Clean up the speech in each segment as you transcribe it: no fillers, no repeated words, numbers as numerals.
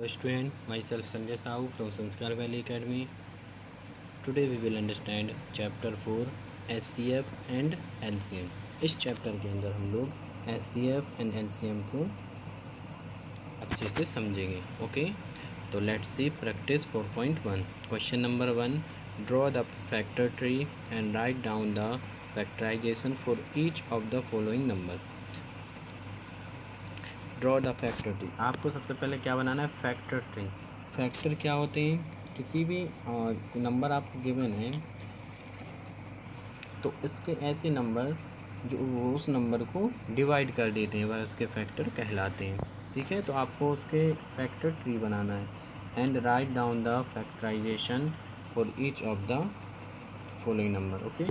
Student, myself Sanjay Sahu from Sanskar Valley Academy. Today we will understand chapter 4 SCF and LCM. इस chapter के अंदर हम लोग SCF and LCM को अच्छे से समझेंगे. ओके, तो let's see practice 4.1. Question number 1, draw the factor tree and write down the factorization for each of the following number. Draw the factor tree. आपको सबसे पहले क्या बनाना है? Factor tree. फैक्टर क्या होते हैं? किसी भी नंबर आपको गिवन है तो इसके ऐसे नंबर जो उस नंबर को डिवाइड कर देते हैं वह उसके फैक्टर कहलाते हैं. ठीक है, तो आपको उसके फैक्टर ट्री बनाना है. And write down the factorization for each of the following number. Okay,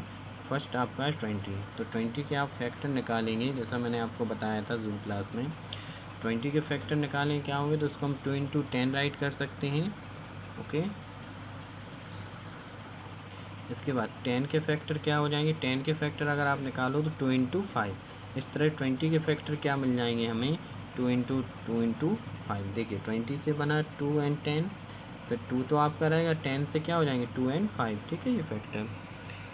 first आपका है 20. तो 20 के आप फैक्टर निकालेंगे जैसा मैंने आपको बताया था जूम क्लास में. 20 के फैक्टर निकालें क्या होंगे तो उसको हम 2 × 10 राइट कर सकते हैं. ओके, इसके बाद 10 के फैक्टर क्या हो जाएंगे? 10 के फैक्टर अगर आप निकालो तो 2 × 5. इस तरह 20 के फैक्टर क्या मिल जाएंगे हमें? 2 × 5. देखिए 20 से बना 2 और 10, फिर 2 तो आपका रहेगा, 10 से क्या हो जाएंगे? 2 और 5. ठीक है, ये फैक्टर.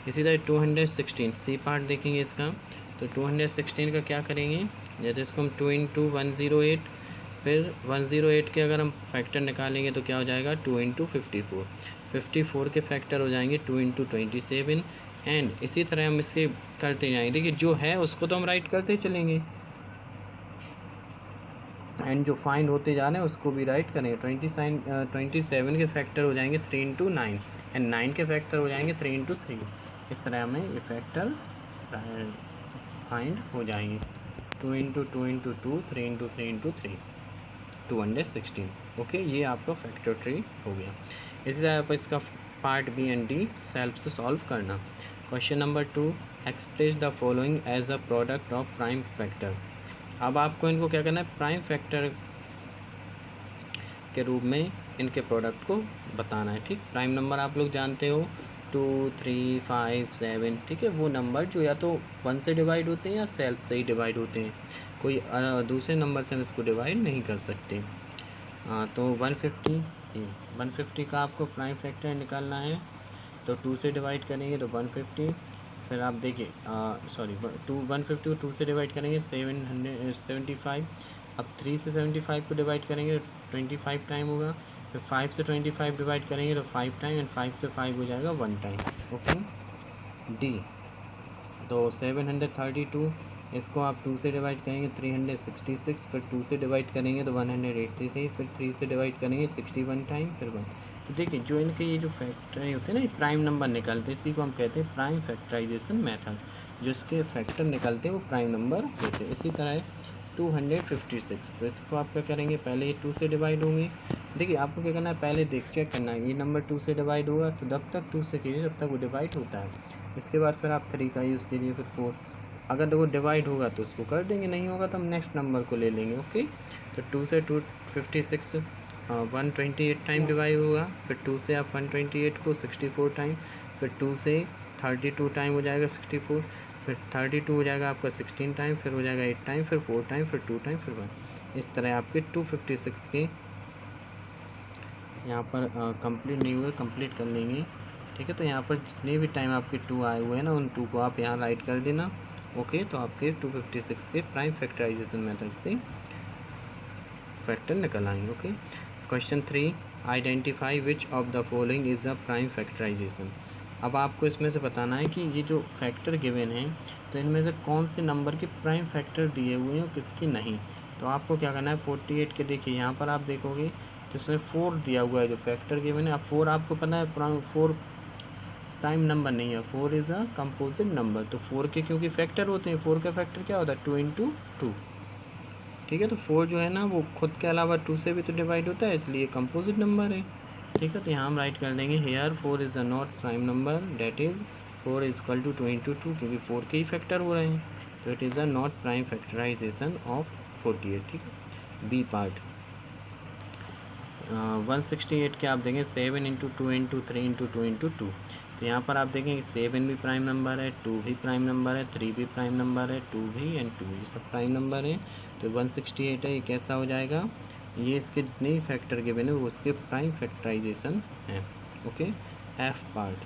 इसी तरह 216 सी पार्ट देखेंगे इसका. तो 216 का क्या करेंगे? जैसे इसको हम 2 × 108, फिर 108 के अगर हम फैक्टर निकालेंगे तो क्या हो जाएगा? 2 × 54. 54 के फैक्टर हो जाएंगे 2 × 27. एंड इसी तरह हम इसके करते जाएंगे. देखिए जो है उसको तो हम राइट करते चलेंगे एंड जो फाइंड होते जा रहे हैं उसको भी राइट करेंगे. 27 के फैक्टर हो जाएंगे 3 × 9 एंड 9 के फैक्टर हो जाएंगे 3 × 3. इस तरह हमें ये फैक्टर फाइंड हो जाएंगे. 2 × 2 × 2, 3 × 3 × 3, 216. ओके, ये आपका फैक्टर ट्री हो गया. इसी तरह आप इसका part B and D self से सॉल्व करना. Question number 2, express the following as a product of prime factor. अब आपको इनको क्या करना है? प्राइम फैक्टर के रूप में इनके प्रोडक्ट को बताना है. ठीक, प्राइम नंबर आप लोग जानते हो 2, 3, 5, 7. ठीक है, वो नंबर जो या तो 1 से डिवाइड होते हैं या सेल्फ से ही डिवाइड होते हैं. कोई दूसरे नंबर से हम इसको डिवाइड नहीं कर सकते. तो 150 का आपको प्राइम फैक्टर निकालना है. तो 2 से डिवाइड करेंगे तो 150. फिर आप देखिए 150 को 2 से डिवाइड करेंगे 775. अब 3 से 75 को डिवाइड करेंगे 25 टाइम होगा. फिर 5 से 25 डिवाइड करेंगे तो 5 टाइम. एंड 5 से 5 हो जाएगा 1 टाइम. Okay, D. तो 732 इसको आप 2 से डिवाइड करेंगे 366. फिर 2 से डिवाइड करेंगे तो 183. फिर 3 से डिवाइड करेंगे 61 टाइम, फिर 1. तो देखिए जो इनके ये जो फैक्टर होते हैं ना, ये प्राइम नंबर निकलते हैं, इसी को हम कहते हैं प्राइम फैक्टराइजेशन मेथड. जो इसके फैक्टर निकलते हैं वो प्राइम नंबर होते हैं. इसी तरह 256. तो इसको आप क्या करेंगे? पहले ये 2 से डिवाइड होंगे. देखिए आपको क्या करना है? पहले चेक करना है ये नंबर 2 से डिवाइड होगा तो जब तक 2 से कीजिए तब तक वो डिवाइड होता है. इसके बाद फिर आप 3 का यूज़ कीजिए, फिर 4. अगर वो डिवाइड होगा तो उसको कर देंगे, नहीं होगा तो हम नेक्स्ट नंबर को ले लेंगे. ओके, तो 2 से 256 128 टाइम डिवाइड होगा. फिर 2 से आप 128 को 64 टाइम. फिर 2 से 32 टाइम हो जाएगा 64. फिर 32 हो जाएगा आपका 16 टाइम. फिर हो जाएगा 8 टाइम, फिर 4 टाइम, फिर 2 टाइम, फिर 1. इस तरह आपके 256 के यहाँ पर कंप्लीट नहीं हुए, कंप्लीट कर लेंगे. ठीक है, तो यहाँ पर जितने भी टाइम आपके 2 आए हुए हैं ना, उन 2 को आप यहाँ राइट कर देना. ओके, तो आपके 256 के प्राइम फैक्टराइजेशन मेथड से फैक्टर निकल आएंगे. Okay, question 3, identify which of the following is a prime factorization. अब आपको इसमें से बताना है कि ये जो फैक्टर गिवन हैं तो इनमें से कौन से नंबर के प्राइम फैक्टर दिए हुए हैं और किसके नहीं. तो आपको क्या करना है? 48 के देखिए यहाँ पर आप देखोगे तो इसमें 4 दिया हुआ है जो फैक्टर गिवन है. अब 4 आपको पता है 4 प्राइम नंबर नहीं है, 4 इज़ अ कंपोजिट नंबर. तो 4 के क्योंकि फैक्टर होते हैं, 4 का फैक्टर क्या होता है? 2 × 2. ठीक है, तो 4 जो है ना वो खुद के अलावा 2 से भी तो डिवाइड होता है, इसलिए कंपोजिट नंबर है. ठीक है, तो यहाँ हम राइट कर देंगे here 4 is a not prime number, that is 4 is equal to 2 × 2 क्योंकि 4 के ही फैक्टर हो रहे हैं. तो it is a not prime factorization of 48. ठीक है, बी पार्ट 168 के आप देंगे 7 × 2 × 3 × 2 × 2. तो यहाँ पर आप देखेंगे 7 भी प्राइम नंबर है, 2 भी प्राइम नंबर है, 3 भी प्राइम नंबर है, 2 भी एंड 2 ये सब प्राइम नंबर है. तो 168 है, ये कैसा हो जाएगा? ये इसके जितने भी फैक्टर गिवन है वो उसके प्राइम फैक्टराइजेशन हैं। ओके, एफ पार्ट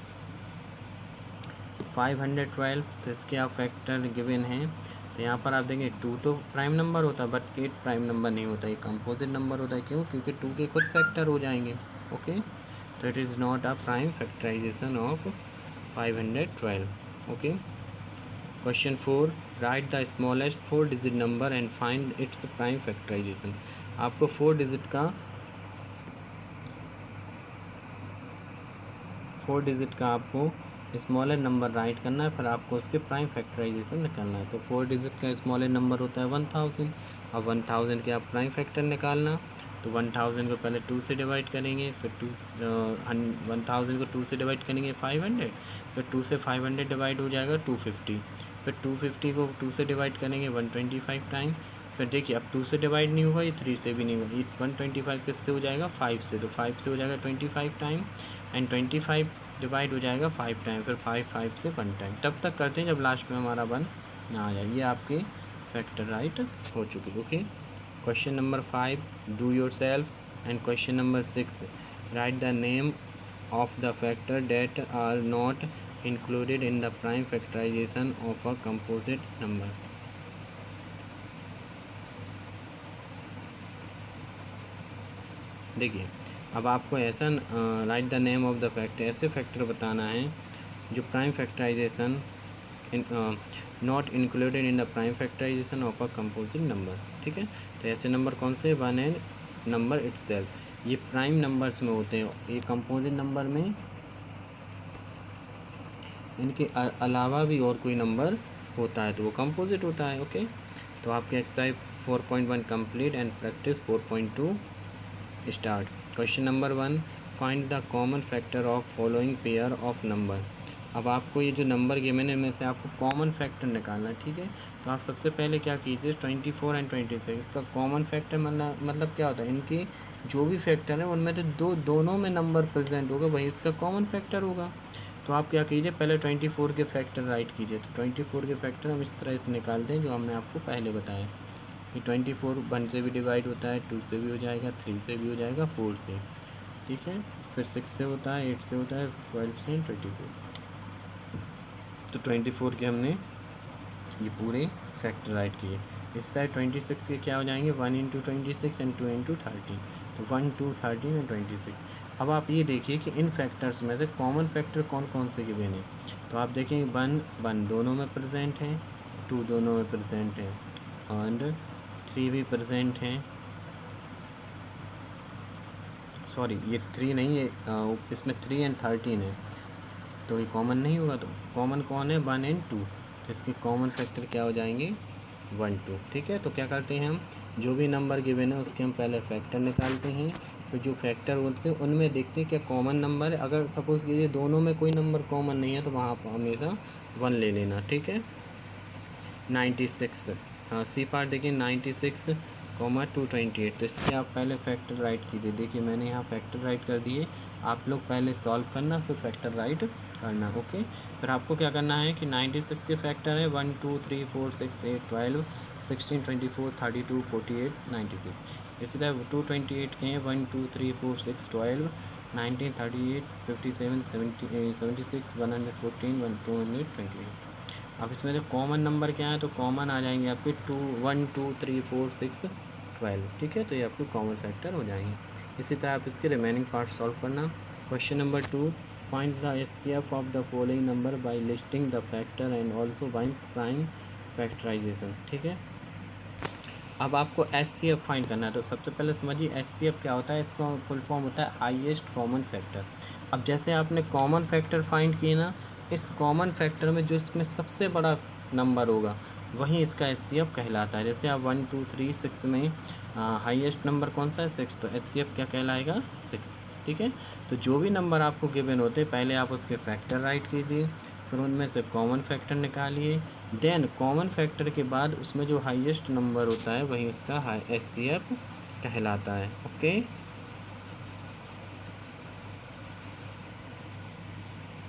512, तो इसके आप फैक्टर गिवन हैं। तो यहाँ पर आप देखेंगे 2 तो प्राइम नंबर होता है बट 8 प्राइम नंबर नहीं होता, ये कंपोजिट नंबर होता है। क्यों? क्योंकि 2 के खुद फैक्टर हो जाएंगे। ओके, तो it is not a prime factorization of 512। Okay, question 4, write the smallest 4 digit number and find its prime factorization. आपको 4 डिजिट का आपको स्मॉलर नंबर राइट करना है, फिर आपको उसके प्राइम फैक्टराइजेशन निकालना है। तो 4 डिजिट का स्मॉलर नंबर होता है 1000। अब 1000 के आप प्राइम फैक्टर निकालना, तो 1000 को पहले 2 से डिवाइड करेंगे, फिर 1000 को 2 से डिवाइड करेंगे 500, फिर 2 से 500 डिवाइड हो जाएगा 250, फिर 250 को 2 से डिवाइड करेंगे 125 टाइम। फिर देखिए अब 2 से डिवाइड नहीं होगा, ये 3 से भी नहीं होगा, ये 125 किससे हो जाएगा? 5 से, तो 5 से हो जाएगा 25 टाइम, एंड 25 डिवाइड हो जाएगा 5 टाइम, फिर 5 से 1 टाइम। तब तक करते हैं जब लास्ट में हमारा 1 ना आ जाए। ये आपके फैक्टर राइट हो चुके। Okay, question number 5, do yourself. And question number 6, write the name of the factor that are not included in the prime factorization of a composite number. देखिए अब आपको ऐसा write the name of the factor, ऐसे factor बताना है जो prime factorization not included in the prime factorization of a composite number. ठीक है, तो ऐसे नंबर कौन से? 1 एंड नंबर इटसेल्फ, ये प्राइम नंबर्स में होते हैं। ये कंपोजिट नंबर में इनके अलावा भी और कोई नंबर होता है तो वो कंपोजिट होता है। ओके, तो आपके exercise 4.1 complete and practice 4.2 start. Question number 1, find the common factor of following pair of number. अब आपको ये जो नंबर गिवन है इनमें से आपको कॉमन फैक्टर निकालना है। ठीक है, तो आप सबसे पहले क्या कीजिए, 24 एंड 26 इसका कॉमन फैक्टर मतलब क्या होता है? इनकी जो भी फैक्टर है उनमें तो दोनों में नंबर प्रेजेंट होगा, वही इसका कॉमन फैक्टर होगा। तो आप क्या कीजिए, पहले 24 के फैक्टर राइट कीजिए। तो 24 के फैक्टर हम इस तरह से निकालते हैं जो हमने आपको पहले बताया कि 24 1 से भी डिवाइड होता है, 2 से भी हो जाएगा, 3 से भी हो जाएगा, 4 से। ठीक है, फिर 6 से होता है, 8 से होता है, 12 से, 24। तो 24 के हमने ये पूरे फैक्टर राइट किए। इस तरह 26 के क्या हो जाएंगे? 1 इंटू 26 एंड 2 इंटू 30, तो 1 2 13 एंड 26। अब आप ये देखिए कि इन फैक्टर्स में से कॉमन फैक्टर कौन कौन से गिवन है। तो आप देखेंगे 1 दोनों में प्रेजेंट है, 2 दोनों में प्रेजेंट है, एंड 3 भी प्रेजेंट हैं। सॉरी, ये 3 नहीं है, इसमें 3 एंड 13 है, तो ये कॉमन नहीं होगा। तो कॉमन कौन है? 1 एंड 2, तो इसके कॉमन फैक्टर क्या हो जाएंगे? 1 2। ठीक है, तो क्या करते हैं हम, जो भी नंबर गिवन है उसके हम पहले फैक्टर निकालते हैं, फिर जो फैक्टर होते हैं उनमें देखते हैं क्या कॉमन नंबर है। अगर सपोज़ कीजिए दोनों में कोई नंबर कॉमन नहीं है तो वहाँ पर हमेशा 1 ले लेना। ठीक है, 96, हाँ सी पार्ट देखिए 96, 228, तो इसके आप पहले फैक्टर राइट कीजिए। देखिए मैंने यहाँ फैक्टर राइट कर दिए, आप लोग पहले सॉल्व करना फिर फैक्टर राइट करना। ओके, फिर आपको क्या करना है कि 96 के फैक्टर है 1 2 3 4 6 8 12 16 24 32 48 96। इसी तरह 228 के हैं 1 2 3 4 6 12 19 38 57 76 114 228। अब इसमें जो कॉमन नंबर क्या है, तो कॉमन आ जाएंगे आपके 2 1 2 3 4 6 12। ठीक है, तो ये आपके कॉमन फैक्टर हो जाएंगे। इसी तरह आप इसके रिमेनिंग पार्ट सॉल्व करना। Question number 2, find the HCF of the following number by listing the factor and also by prime factorization. ठीक है, अब आपको एचसीएफ फाइंड करना है। तो सबसे पहले समझिए एचसीएफ क्या होता है, इसका फुल फॉर्म होता है हाईएस्ट कॉमन फैक्टर। अब जैसे आपने कॉमन फैक्टर फाइंड किए ना, इस कॉमन फैक्टर में जो इसमें सबसे बड़ा नंबर होगा वही इसका एचसीएफ कहलाता है। जैसे आप 1 2 3 6 में हाईएस्ट नंबर कौन सा है? 6, तो एचसीएफ क्या कहलाएगा? 6। ठीक है, तो जो भी नंबर आपको गिवन होते हैं पहले आप उसके फैक्टर राइट कीजिए, फिर उनमें से कॉमन फैक्टर निकालिए, देन कॉमन फैक्टर के बाद उसमें जो हाईएस्ट नंबर होता है वही उसका एचसीएफ कहलाता है। ओके,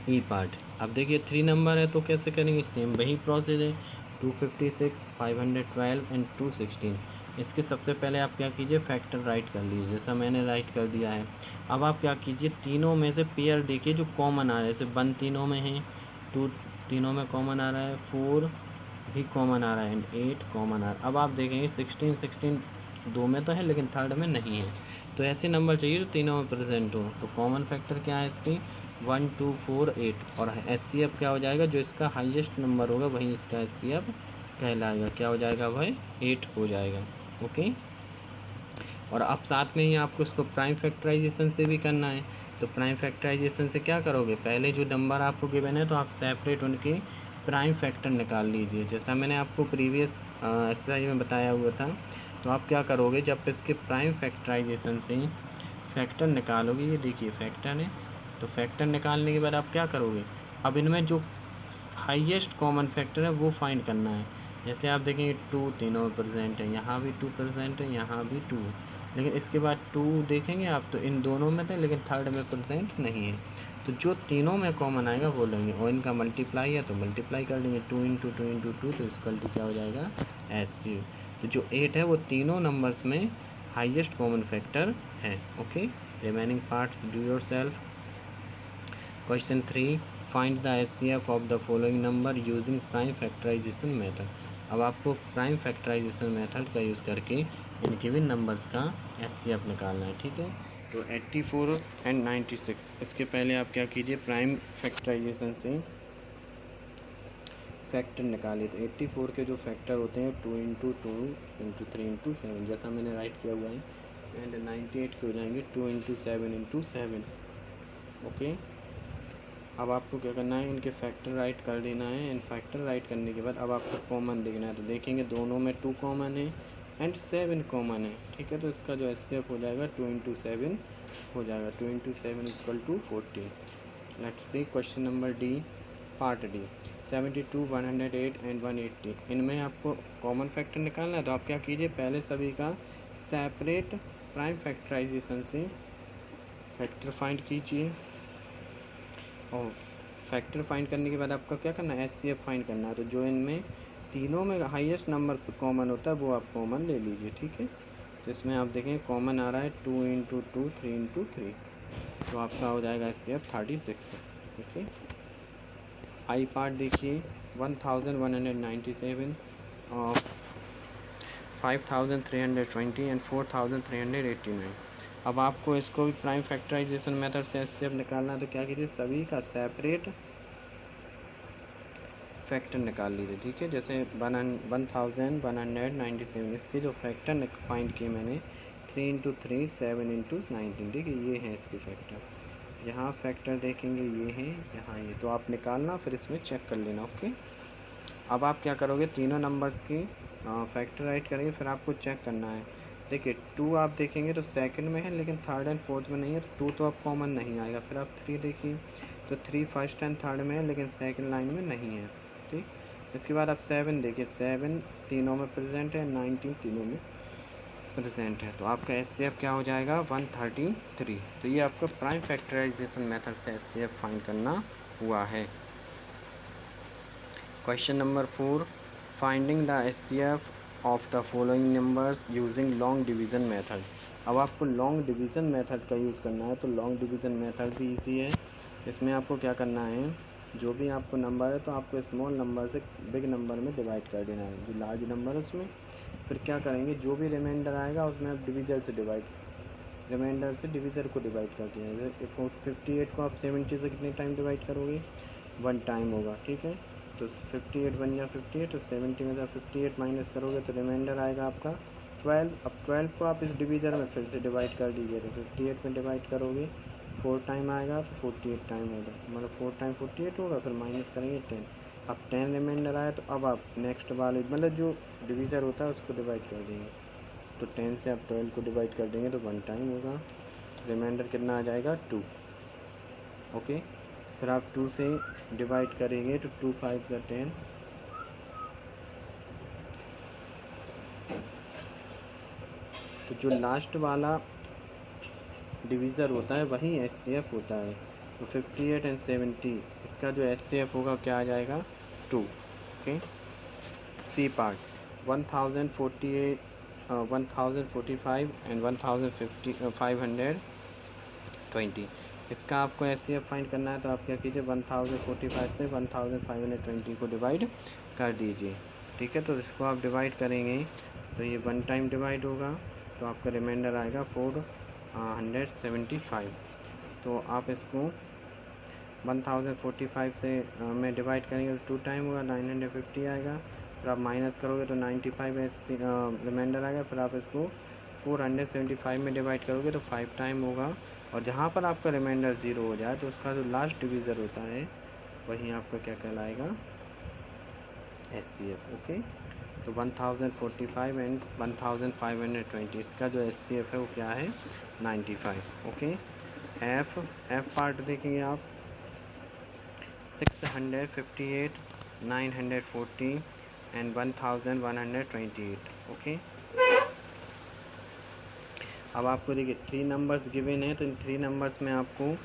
ई पार्ट। अब देखिए 3 नंबर है तो कैसे करेंगे? सेम वही प्रोसेस है, 256 512 एंड 216। इसके सबसे पहले आप क्या कीजिए, फैक्टर राइट कर लीजिए, जैसा मैंने राइट कर दिया है। अब आप क्या कीजिए, तीनों में से पेयर देखिए जो कॉमन आ रहा है, जैसे 1 तीनों में है, 2 तीनों में कॉमन आ रहा है, 4 भी कॉमन आ रहा है एंड 8 कॉमन आ रहा है। अब आप देखेंगे 16 दो में तो है लेकिन थर्ड में नहीं है, तो ऐसे नंबर चाहिए जो तीनों में प्रेजेंट हो। तो कॉमन फैक्टर क्या है इसकी, 1 2 4 8, और HCF क्या हो जाएगा, जो इसका हाईएस्ट नंबर होगा वही इसका HCF कहलाएगा। क्या हो जाएगा भाई, 8 हो जाएगा। ओके, और अब साथ में ही आपको इसको प्राइम फैक्टराइजेशन से भी करना है। तो प्राइम फैक्टराइजेशन से क्या करोगे, पहले जो नंबर आपको गिवन है तो आप सेपरेट उनके प्राइम फैक्टर निकाल लीजिए, जैसा मैंने आपको प्रीवियस एक्सरसाइज में बताया हुआ था। तो आप क्या करोगे, जब इसके प्राइम फैक्टराइजेशन से फैक्टर निकालोगे, ये देखिए फैक्टर है, तो फैक्टर निकालने के बाद आप क्या करोगे, अब इनमें जो हाईएस्ट कॉमन फैक्टर है वो फाइंड करना है। जैसे आप देखेंगे 2 तीनों में प्रेजेंट है, यहाँ भी 2 प्रेजेंट है, यहाँ भी 2, लेकिन इसके बाद 2 देखेंगे आप तो इन दोनों में थे लेकिन थर्ड में प्रेजेंट नहीं है। तो जो तीनों में कॉमन आएगा वो लेंगे, और इनका मल्टीप्लाई है तो मल्टीप्लाई कर देंगे, 2 इंटू 2 इंटू 2, तो इसका क्या हो जाएगा, SU। तो जो 8 है वो तीनों नंबर्स में हाईएस्ट कॉमन फैक्टर है। Okay, remaining parts do yourself. Question 3, find the HCF of the following number using prime factorization method. अब आपको प्राइम फैक्टराइजेशन मेथड का यूज़ करके इन गिवन नंबर्स का HCF निकालना है। ठीक है, तो 84 एंड 96, इसके पहले आप क्या कीजिए, प्राइम फैक्टराइजेशन से फैक्टर निकालिए। तो 84 के जो फैक्टर होते हैं 2 इंटू 2 इंटू 3 इंटू 7, जैसा मैंने राइट किया हुआ है, एंड 98 के हो जाएंगे 2 इंटू 7 इंटू 7। ओके, अब आपको क्या करना है, इनके फैक्टर राइट कर देना है, एंड फैक्टर राइट करने के बाद अब आपको कॉमन देखना है। तो देखेंगे दोनों में 2 कॉमन है एंड 7 कॉमन है। ठीक है, तो इसका जो HCF हो जाएगा 2 इंटू 7 हो जाएगा, 2 into 7 equal to 40। Let's see question number D, part D, 72 108 and 180, इनमें आपको कॉमन फैक्टर निकालना है। तो आप क्या कीजिए, पहले सभी का सेपरेट प्राइम फैक्टराइजेशन से फैक्टर फाइंड कीजिए, और फैक्टर फाइंड करने के बाद आपका क्या करना है, HCF फाइंड करना है। तो जो इनमें तीनों में हाईएस्ट नंबर कॉमन होता है वो आप कॉमन ले लीजिए। ठीक है, तो इसमें आप देखें कॉमन आ रहा है 2 इंटू 2 3 इंटू 3, तो आपका हो जाएगा HCF 36। ओके, आई पार्ट देखिए, 1197 ऑफ 5320 एंड 4389। अब आपको इसको भी प्राइम फैक्टराइजेशन मेथड से HCF निकालना है। तो क्या कीजिए, सभी का सेपरेट फैक्टर निकाल लीजिए। ठीक है, जैसे 1197, इसके जो फैक्टर फाइंड किए मैंने, 3 इंटू 3 7 इंटू 19, ठीक है, ये है इसके फैक्टर। यहाँ फैक्टर देखेंगे ये है, यहाँ ये, तो आप निकालना फिर इसमें चेक कर लेना। ओके, अब आप क्या करोगे, तीनों नंबर्स की फैक्टर राइट करेंगे, फिर आपको चेक करना है। देखिए 2 आप देखेंगे तो सेकंड में है लेकिन थर्ड एंड फोर्थ में नहीं है, तो 2 तो आप कॉमन नहीं आएगा। फिर आप 3 देखिए, तो 3 फर्स्ट एंड थर्ड में है लेकिन सेकंड लाइन में नहीं है। ठीक, इसके बाद आप 7 देखिए, 7 तीनों में प्रेजेंट है, 19 तीनों में प्रेजेंट है। तो आपका HCF क्या हो जाएगा, 133। तो ये आपका प्राइम फैक्टराइजेशन मेथड से HCF फाइंड करना हुआ है। Question number 4, finding the HCF of the following numbers using long division method. अब आपको लॉन्ग डिवीज़न मेथड का यूज़ करना है। तो लॉन्ग डिवीज़न मेथड भी इजी है। इसमें आपको क्या करना है, जो भी आपको नंबर है तो आपको स्मॉल नंबर से बिग नंबर में डिवाइड कर देना है, जो लार्ज नंबर है उसमें। फिर क्या करेंगे, जो भी रिमाइंडर आएगा उसमें आप डिविजर से रिमाइंडर से डिविज़र को डिवाइड कर दिया। 58 को आप 70 से कितने टाइम डिवाइड करोगे, 1 टाइम होगा। ठीक है, तो 58 बन गया 58, तो 70 में से 58 माइनस करोगे तो रिमाइंडर आएगा आपका 12। अब 12 को आप इस डिवीज़र में फिर से डिवाइड कर दीजिए, तो 58 में डिवाइड करोगे 4 टाइम आएगा, तो 48 टाइम होगा, मतलब 4 टाइम 48 होगा, फिर माइनस करेंगे 10। अब 10 रिमाइंडर आया तो अब आप नेक्स्ट वाले मतलब जो डिवीज़र होता है उसको डिवाइड कर देंगे। तो 10 से आप 12 को डिवाइड कर देंगे तो 1 टाइम होगा, तो रिमाइंडर कितना आ जाएगा 2। ओके, फिर आप 2 से डिवाइड करेंगे तो 2 5 से 10, तो जो लास्ट वाला डिवीज़र होता है वही HCF होता है। तो 58 एंड 70, इसका जो HCF होगा क्या आ जाएगा, 2। Okay, C part, 1048 1045 and 1520। इसका आपको SCF फाइंड करना है तो आप क्या कीजिए 1045 से 1520 को डिवाइड कर दीजिए। ठीक है, तो इसको आप डिवाइड करेंगे तो ये 1 टाइम डिवाइड होगा तो आपका रिमाइंडर आएगा 475। तो आप इसको 1045 से में डिवाइड करेंगे तो 2 टाइम होगा 950 आएगा। फिर आप माइनस करोगे तो 95 रिमाइंडर आएगा। फिर आप इसको 475 में डिवाइड करोगे तो 5 टाइम होगा। और जहाँ पर आपका रिमाइंडर 0 हो जाए तो उसका जो लास्ट डिवीज़र होता है वही आपका क्या कहलाएगा, SCF। ओके, तो 1045 एंड 1520 इसका जो SCF है वो क्या है, 95। ओके, एफ पार्ट देखेंगे आप 658, 940 एंड 1128। ओके, अब आपको देखिए 3 नंबर्स गिवन है तो इन 3 नंबर्स में आपको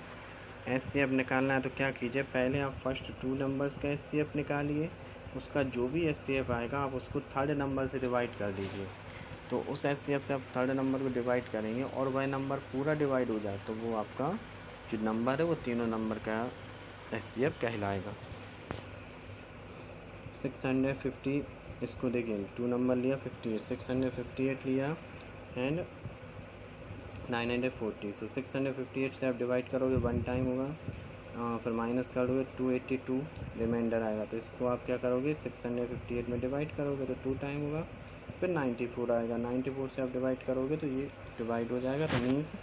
SCF निकालना है। तो क्या कीजिए, पहले आप फर्स्ट 2 नंबर्स का SCF निकालिए, उसका जो भी SCF आएगा आप उसको थर्ड नंबर से डिवाइड कर दीजिए। तो उस SCF से आप थर्ड नंबर को डिवाइड करेंगे और वह नंबर पूरा डिवाइड हो जाए तो वो आपका जो नंबर है वो तीनों नंबर का SCF कहलाएगा। 650, इसको देखिए 2 नंबर लिया 58, 658 लिया एंड 940। तो 658 से आप डिवाइड करोगे 1 टाइम होगा, फिर माइनस करोगे 282 रिमाइंडर आएगा। तो इसको आप क्या करोगे 658 में डिवाइड करोगे तो 2 टाइम होगा, फिर 94 आएगा। 94 से आप डिवाइड करोगे तो ये डिवाइड हो जाएगा। तो मीन्स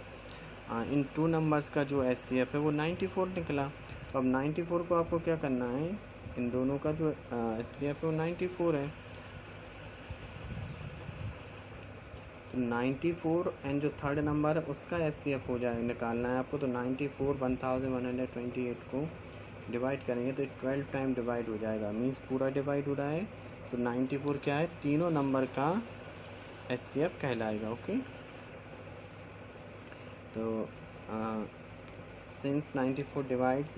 इन 2 नंबर्स का जो SCF है वो 94 निकला। तो अब 94 को आपको क्या करना है, इन दोनों का जो SCF है वो 94 है। तो 94 एंड जो थर्ड नंबर है उसका SCF हो जाए निकालना है आपको। तो 94 1128 को डिवाइड करेंगे तो 12 टाइम डिवाइड हो जाएगा, मीन्स पूरा डिवाइड हो रहा है। तो 94 क्या है, तीनों नंबर का SCF कहलाएगा। ओके, तो सिंस 94 डिवाइड्स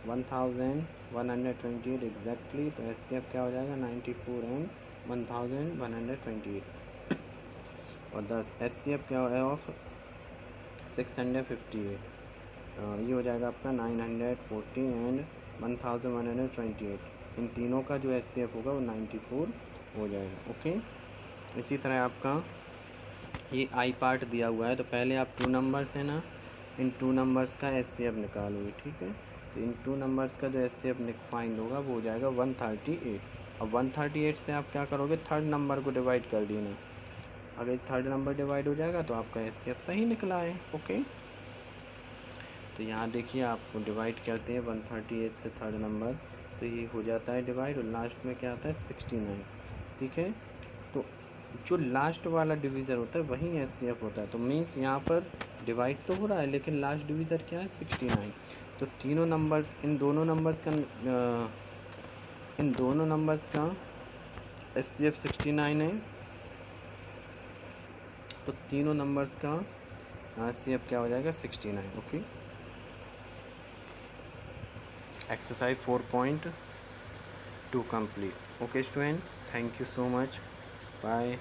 1128 एग्जैक्टली, तो SCF क्या हो जाएगा 94 एंड 1128। और 10 SCF क्या है ऑफ 658, ये हो जाएगा आपका 940 एंड 1128। इन तीनों का जो SCF होगा वो 94 हो जाएगा। ओके, इसी तरह आपका ये आई पार्ट दिया हुआ है। तो पहले आप 2 नंबर्स है ना, इन 2 नंबर्स का SCF निकालोगे। ठीक है, तो इन 2 नंबर्स का जो SCF फाइंड होगा वो हो जाएगा 138। अब 138 से आप क्या करोगे, थर्ड नंबर को डिवाइड कर देना। अगर थर्ड नंबर डिवाइड हो जाएगा तो आपका SCF सही निकला है। ओके, तो यहाँ देखिए आप डिवाइड करते हैं 138 से थर्ड नंबर तो ये हो जाता है डिवाइड और लास्ट में क्या आता है 69। ठीक है, तो जो लास्ट वाला डिवीज़र होता है वही SCF होता है। तो मीन्स यहाँ पर डिवाइड तो हो रहा है लेकिन लास्ट डिवीज़र क्या है 69। तो तीनों नंबर्स, इन दोनों नंबर्स का SCF 69 है। तो तीनों नंबर्स का SCF क्या हो जाएगा 69। Okay, exercise 4.2 complete. Okay student, thank you so much, bye.